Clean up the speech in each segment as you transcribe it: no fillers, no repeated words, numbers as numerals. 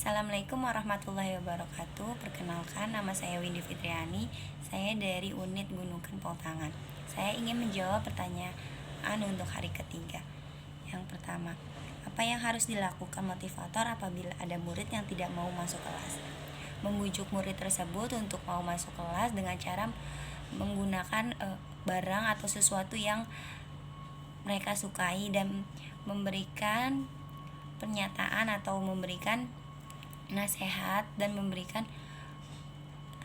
Assalamualaikum warahmatullahi wabarakatuh. Perkenalkan, nama saya Windy Fitriani. Saya dari Unit Gunungkan Poltangan. Saya ingin menjawab pertanyaan untuk hari ketiga. Yang pertama, apa yang harus dilakukan motivator apabila ada murid yang tidak mau masuk kelas? Membujuk murid tersebut untuk mau masuk kelas dengan cara menggunakan barang atau sesuatu yang mereka sukai dan memberikan pernyataan atau memberikan nasihat dan memberikan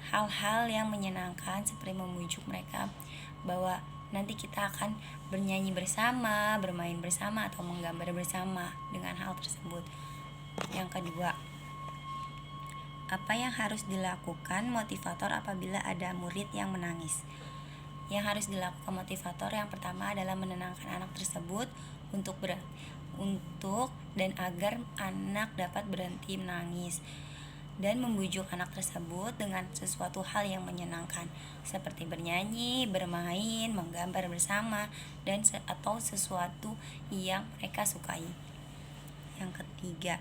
hal-hal yang menyenangkan seperti membujuk mereka bahwa nanti kita akan bernyanyi bersama, bermain bersama, atau menggambar bersama dengan hal tersebut. Yang kedua, apa yang harus dilakukan motivator apabila ada murid yang menangis? Yang harus dilakukan motivator yang pertama adalah menenangkan anak tersebut untuk dan agar anak dapat berhenti menangis dan membujuk anak tersebut dengan sesuatu hal yang menyenangkan seperti bernyanyi, bermain, menggambar bersama dan atau sesuatu yang mereka sukai. Yang ketiga,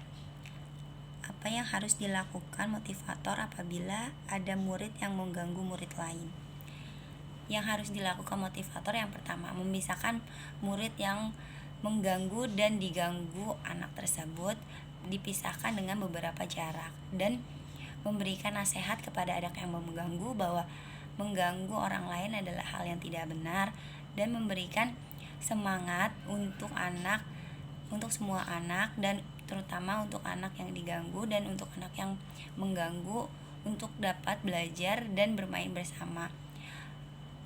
apa yang harus dilakukan motivator apabila ada murid yang mengganggu murid lain? Yang harus dilakukan motivator yang pertama, memisahkan murid yang mengganggu dan diganggu anak tersebut, dipisahkan dengan beberapa jarak, dan memberikan nasihat kepada anak yang mengganggu bahwa mengganggu orang lain adalah hal yang tidak benar, dan memberikan semangat untuk semua anak, dan terutama untuk anak yang diganggu dan untuk anak yang mengganggu untuk dapat belajar dan bermain bersama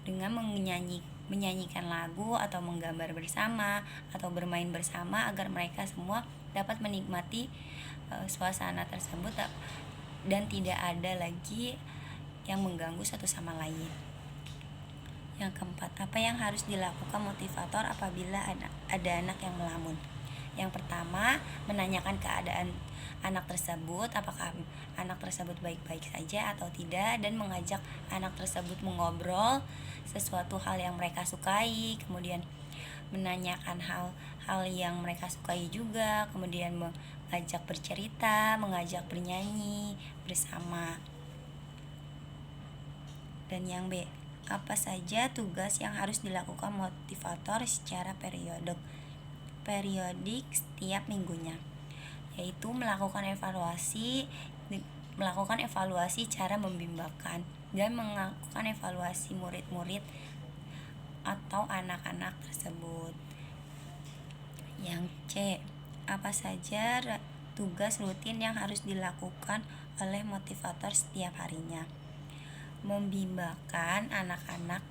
dengan menyanyikan lagu atau menggambar bersama atau bermain bersama agar mereka semua dapat menikmati suasana tersebut dan tidak ada lagi yang mengganggu satu sama lain. Yang keempat, apa yang harus dilakukan motivator apabila ada anak yang melamun? Yang pertama, menanyakan keadaan anak tersebut, apakah anak tersebut baik-baik saja atau tidak, dan mengajak anak tersebut mengobrol sesuatu hal yang mereka sukai, kemudian menanyakan hal-hal yang mereka sukai juga, kemudian mengajak bercerita, mengajak bernyanyi bersama. Dan yang B, apa saja tugas yang harus dilakukan motivator secara periodik setiap minggunya? Yaitu melakukan evaluasi cara membimbangkan dan melakukan evaluasi murid-murid atau anak-anak tersebut. Yang C, apa saja tugas rutin yang harus dilakukan oleh motivator setiap harinya? Membimbangkan anak-anak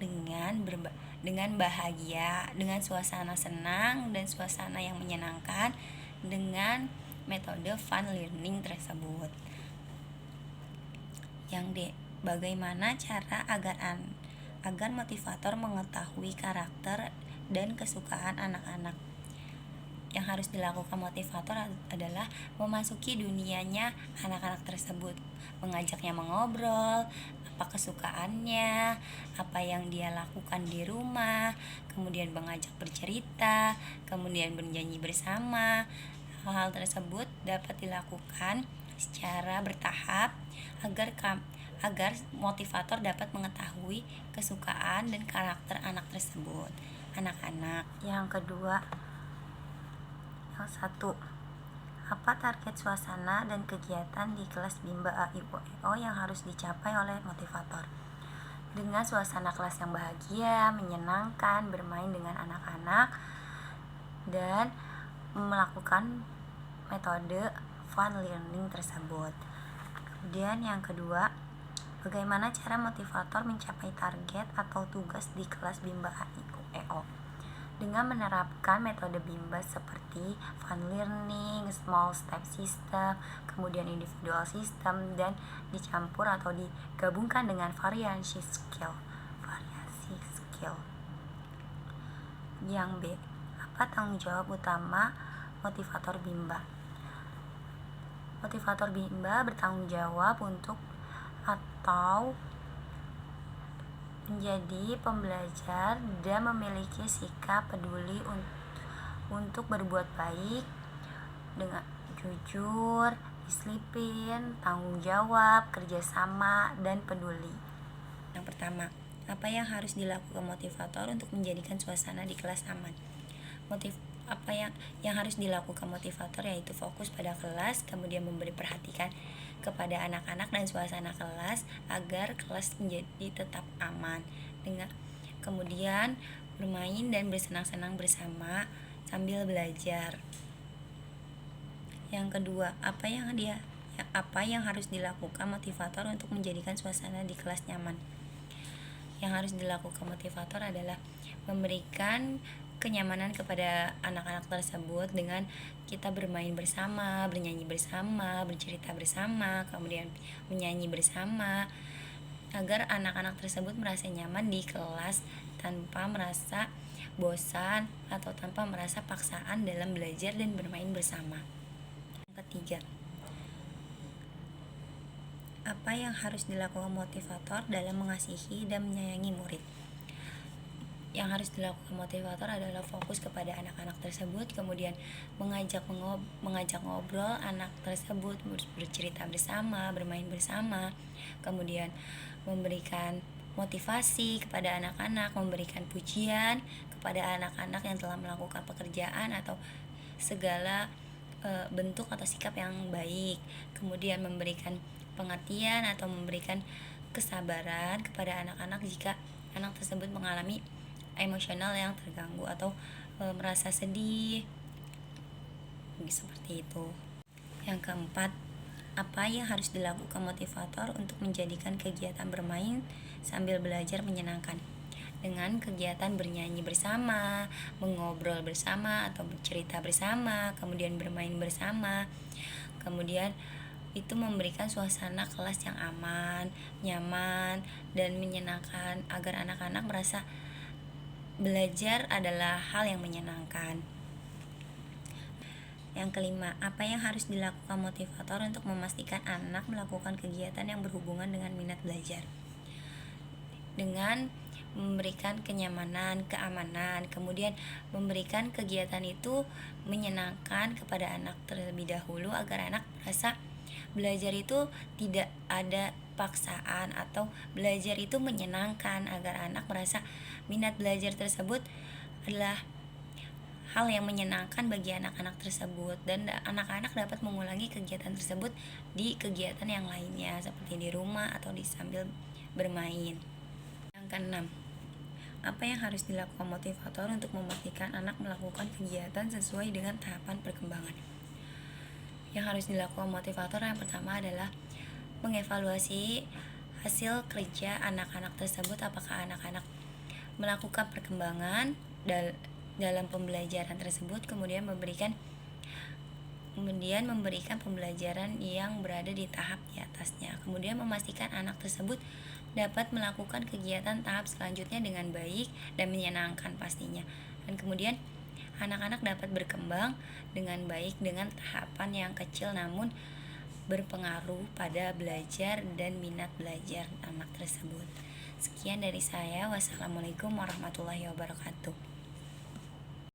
dengan bahagia, dengan suasana senang dan suasana yang menyenangkan dengan metode fun learning tersebut. Yang D, bagaimana cara agar motivator mengetahui karakter dan kesukaan anak-anak? Yang harus dilakukan motivator adalah memasuki dunianya anak-anak tersebut, mengajaknya mengobrol, apa kesukaannya, apa yang dia lakukan di rumah, kemudian mengajak bercerita, kemudian bernyanyi bersama. Hal-hal tersebut dapat dilakukan secara bertahap agar motivator dapat mengetahui kesukaan dan karakter anak-anak. Yang kedua, yang satu, apa target suasana dan kegiatan di kelas Bimba AIUEO yang harus dicapai oleh motivator? Dengan suasana kelas yang bahagia, menyenangkan, bermain dengan anak-anak, dan melakukan metode fun learning tersebut. Kemudian yang kedua, bagaimana cara motivator mencapai target atau tugas di kelas Bimba AIUEO? Dengan menerapkan metode Bimba seperti fun learning, small step system, kemudian individual system, dan dicampur atau digabungkan dengan variasi skill. Yang B, apa tanggung jawab utama motivator Bimba? Motivator Bimba bertanggung jawab untuk atau menjadi pembelajar dan memiliki sikap peduli untuk berbuat baik dengan jujur, disiplin, tanggung jawab, kerjasama, dan peduli. Yang pertama, apa yang harus dilakukan motivator untuk menjadikan suasana di kelas aman? Apa yang harus dilakukan motivator yaitu fokus pada kelas, kemudian memberi perhatian kepada anak-anak dan suasana kelas agar kelas menjadi tetap aman. Kemudian bermain dan bersenang-senang bersama sambil belajar. Yang kedua, apa yang harus dilakukan motivator untuk menjadikan suasana di kelas nyaman? Yang harus dilakukan motivator adalah memberikan kenyamanan kepada anak-anak tersebut dengan kita bermain bersama, bernyanyi bersama, bercerita bersama, kemudian menyanyi bersama, agar anak-anak tersebut merasa nyaman di kelas tanpa merasa bosan atau tanpa merasa paksaan dalam belajar dan bermain bersama. Yang ketiga, apa yang harus dilakukan motivator dalam mengasihi dan menyayangi murid? Yang harus dilakukan motivator adalah fokus kepada anak-anak tersebut, kemudian mengajak ngobrol anak tersebut, bercerita bersama, bermain bersama, kemudian memberikan motivasi kepada anak-anak, memberikan pujian kepada anak-anak yang telah melakukan pekerjaan atau segala bentuk atau sikap yang baik, kemudian memberikan pengertian atau memberikan kesabaran kepada anak-anak jika anak tersebut mengalami emosional yang terganggu atau merasa sedih seperti itu. Yang keempat, apa yang harus dilakukan motivator untuk menjadikan kegiatan bermain sambil belajar menyenangkan? Dengan kegiatan bernyanyi bersama, mengobrol bersama atau bercerita bersama, kemudian bermain bersama. Kemudian itu memberikan suasana kelas yang aman, nyaman, dan menyenangkan agar anak-anak merasa belajar adalah hal yang menyenangkan. Yang kelima, apa yang harus dilakukan motivator untuk memastikan anak melakukan kegiatan yang berhubungan dengan minat belajar? Dengan memberikan kenyamanan, keamanan, kemudian memberikan kegiatan itu menyenangkan kepada anak terlebih dahulu agar anak merasa belajar itu tidak ada paksaan atau belajar itu menyenangkan, agar anak merasa minat belajar tersebut adalah hal yang menyenangkan bagi anak-anak tersebut, dan anak-anak dapat mengulangi kegiatan tersebut di kegiatan yang lainnya seperti di rumah atau di sambil bermain. Yang keenam, apa yang harus dilakukan motivator untuk memastikan anak melakukan kegiatan sesuai dengan tahapan perkembangan? Yang harus dilakukan motivator yang pertama adalah mengevaluasi hasil kerja anak-anak tersebut, apakah anak-anak melakukan perkembangan dalam pembelajaran tersebut, kemudian memberikan pembelajaran yang berada di tahap di atasnya, kemudian memastikan anak tersebut dapat melakukan kegiatan tahap selanjutnya dengan baik dan menyenangkan pastinya, dan kemudian anak-anak dapat berkembang dengan baik dengan tahapan yang kecil namun berpengaruh pada belajar dan minat belajar anak tersebut. Sekian dari saya. Wassalamualaikum warahmatullahi wabarakatuh.